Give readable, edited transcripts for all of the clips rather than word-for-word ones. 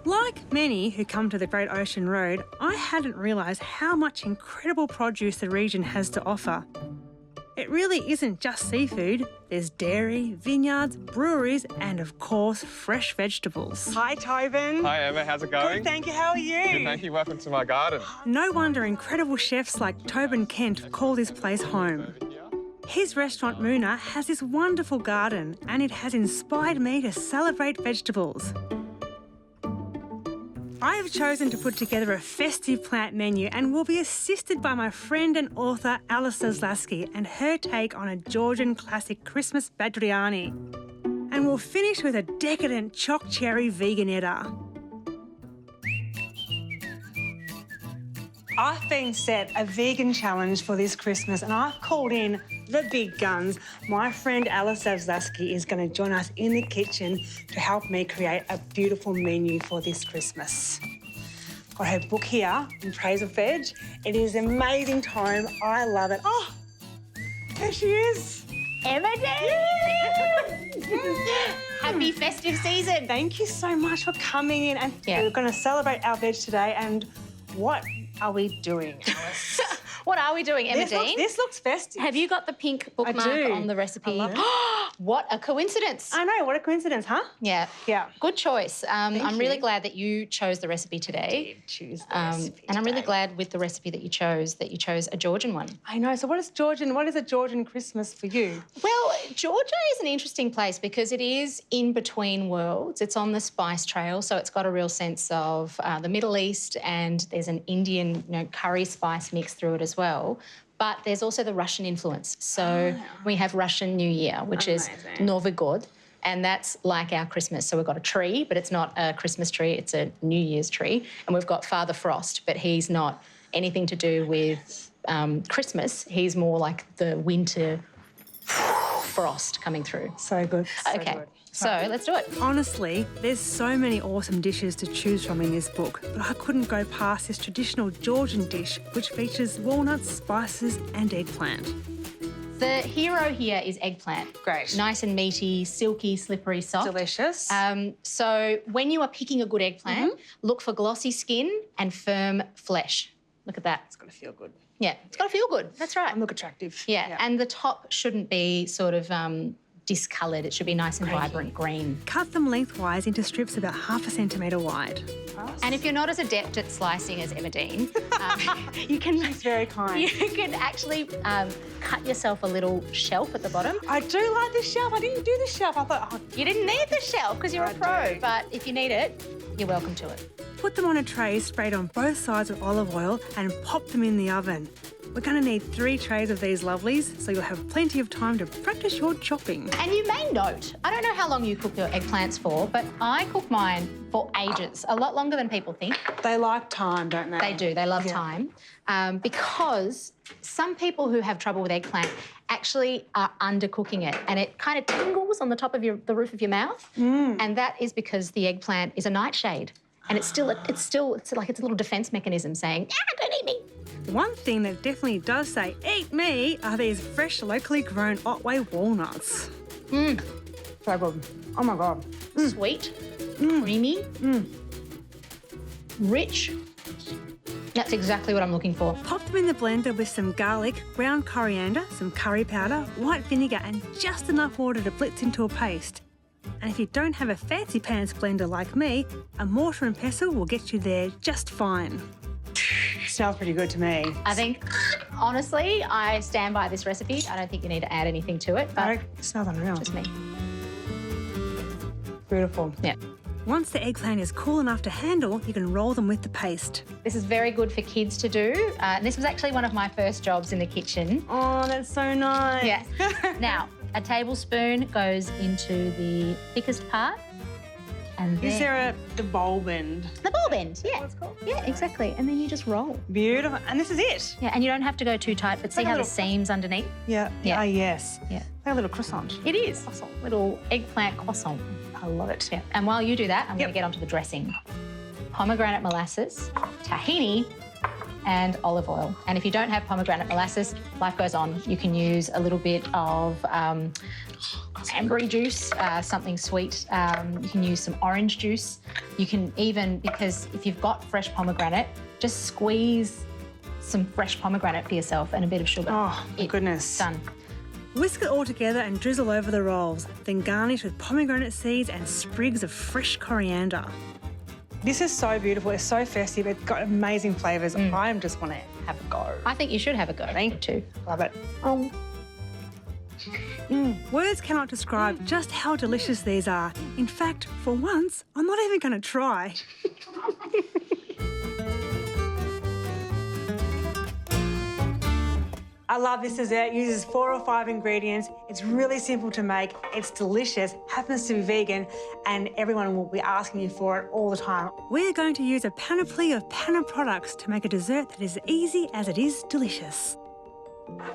Like many who come to the Great Ocean Road, I hadn't realised how much incredible produce the region has to offer. It really isn't just seafood. There's dairy, vineyards, breweries and, of course, fresh vegetables. Hi, Tobin. Hi, Emma. How's it going? Good, thank you. How are you? Good, thank you. Welcome to my garden. No wonder incredible chefs like Tobin Kent call this place home. His restaurant, Moona, has this wonderful garden and it has inspired me to celebrate vegetables. I have chosen to put together a festive plant menu and will be assisted by my friend and author Zaslavsky and her take on a Georgian classic Christmas Badrijani. And we'll finish with a decadent choc cherry veganetta. I've been set a vegan challenge for this Christmas and I've called in the big guns. My friend Zaslavsky is going to join us in the kitchen to help me create a beautiful menu for this Christmas. Got her book here, In Praise of Veg. It is an amazing tome. I love it. Oh, there she is. Emma Happy festive season. Thank you so much for coming in and we're going to celebrate our veg today. And what are we doing, Alice? What are we doing, Emma Dean? This looks festive. Have you got the pink bookmark on the recipe? I love it. What a coincidence. I know, what a coincidence, huh? Yeah. Yeah. Good choice. I'm really you. glad that you chose the recipe today. I did choose the recipe and I'm really today. glad with the recipe that you chose a Georgian one. I know. So what is a Georgian Christmas for you? Well, Georgia is an interesting place because it is in between worlds. It's on the spice trail, so it's got a real sense of the Middle East and there's an Indian, curry spice mix through it as well. But there's also the Russian influence. So we have Russian New Year, which is Novy God, and that's like our Christmas. So we've got a tree, but it's not a Christmas tree, it's a New Year's tree. And we've got Father Frost, but he's not anything to do with Christmas. He's more like the winter frost coming through. So good. So okay. good. So let's do it. Honestly, there's so many awesome dishes to choose from in this book, but I couldn't go past this traditional Georgian dish which features walnuts, spices and eggplant. The hero here is eggplant. Great. Nice and meaty, silky, slippery, soft. Delicious. So when you are picking a good eggplant, look for glossy skin and firm flesh. Look at that. It's got to feel good. Yeah, it's got to feel good. That's right. And look attractive. Yeah, and the top shouldn't be sort of discoloured. It should be nice and vibrant green. Cut them lengthwise into strips about 1/2 centimetre wide. And if you're not as adept at slicing as Emma Dean, you can... She's very kind. You can actually cut yourself a little shelf at the bottom. I do like this shelf. I didn't do this shelf. I thought, You didn't need the shelf because you're a pro, do. but if you need it, you're welcome to it. Put them on a tray sprayed on both sides with olive oil and pop them in the oven. We're going to need 3 trays of these lovelies, so you'll have plenty of time to practice your chopping. And you may note, I don't know how long you cook your eggplants for, but I cook mine for ages, a lot longer than people think. They like time, don't they? They do, they love time. Because some people who have trouble with eggplant actually are undercooking it and it kind of tingles on the top of the roof of your mouth. And that is because the eggplant is a nightshade. And it's like it's a little defence mechanism saying, don't eat me. One thing that definitely does say, eat me, are these fresh, locally grown Otway walnuts. So good. Oh, my God. Sweet, creamy, rich. That's exactly what I'm looking for. Pop them in the blender with some garlic, ground coriander, some curry powder, white vinegar and just enough water to blitz into a paste. And if you don't have a fancy pants blender like me, a mortar and pestle will get you there just fine. Smells pretty good to me. I think, honestly, I stand by this recipe. I don't think you need to add anything to it, but It smells unreal. just me. Beautiful. Yeah. Once the eggplant is cool enough to handle, you can roll them with the paste. This is very good for kids to do. And this was actually one of my first jobs in the kitchen. Oh, that's so nice. Yeah. Now, a tablespoon goes into the thickest part. And then... Is there the bowl bend? The bowl bend, yeah. What it's called? Yeah, exactly. And then you just roll. Beautiful. And this is it? Yeah, and you don't have to go too tight, but see like a how the little- seams underneath? Yeah. Yeah. Ah, yes. Yeah. Like a little croissant. It is. Little eggplant croissant. I love it. Yeah. And while you do that, I'm going Yep. to get onto the dressing. Pomegranate molasses, tahini, and olive oil. And if you don't have pomegranate molasses, life goes on. You can use a little bit of cranberry juice, something sweet. You can use some orange juice. You can even, because if you've got fresh pomegranate, just squeeze some fresh pomegranate for yourself and a bit of sugar. Oh, my goodness. Done. Whisk it all together and drizzle over the rolls, then garnish with pomegranate seeds and sprigs of fresh coriander. This is so beautiful. It's so festive. It's got amazing flavours. I just want to have a go. I think you should have a go. Thank too. Love it. Words cannot describe just how delicious these are. In fact, for once, I'm not even going to try. I love this dessert. It uses 4 or 5 ingredients. It's really simple to make. It's delicious, happens to be vegan, and everyone will be asking you for it all the time. We're going to use a panoply of Panna products to make a dessert that is easy as it is delicious.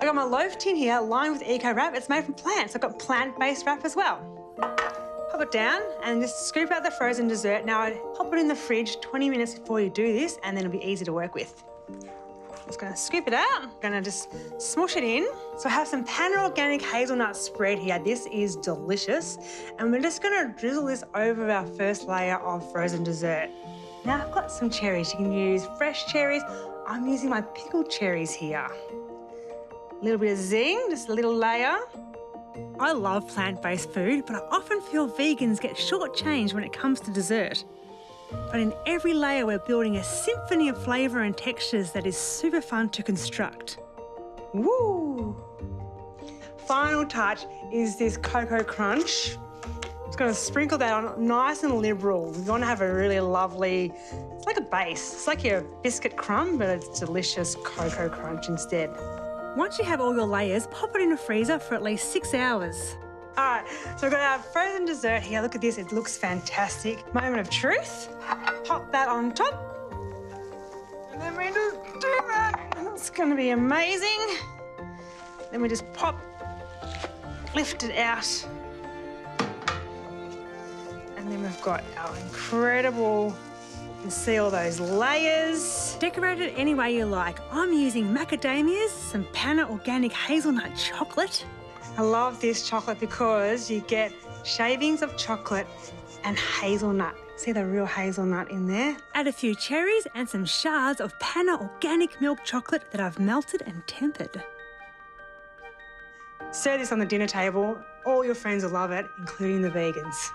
I got my loaf tin here lined with eco wrap. It's made from plants. I've got plant-based wrap as well. Pop it down and just scoop out the frozen dessert. Now, I pop it in the fridge 20 minutes before you do this, and then it'll be easy to work with. Just going to scoop it out. I'm going to just smush it in. So I have some Panna organic hazelnut spread here. This is delicious. And we're just going to drizzle this over our first layer of frozen dessert. Now I've got some cherries. You can use fresh cherries. I'm using my pickled cherries here. A little bit of zing, just a little layer. I love plant-based food, but I often feel vegans get shortchanged when it comes to dessert. But in every layer, we're building a symphony of flavour and textures that is super fun to construct. Woo! Final touch is this cocoa crunch. Just going to sprinkle that on nice and liberal. We want to have a really lovely, it's like a base. It's like your biscuit crumb, but it's delicious cocoa crunch instead. Once you have all your layers, pop it in a freezer for at least 6 hours. All right, so we've got our frozen dessert here. Look at this, it looks fantastic. Moment of truth. Pop that on top. And then we just do that. It's gonna be amazing. Then we just lift it out. And then we've got our incredible, you can see all those layers. Decorate it any way you like. I'm using macadamias, some Panna organic hazelnut chocolate. I love this chocolate because you get shavings of chocolate and hazelnut. See the real hazelnut in there? Add a few cherries and some shards of Panna organic milk chocolate that I've melted and tempered. Serve this on the dinner table. All your friends will love it, including the vegans.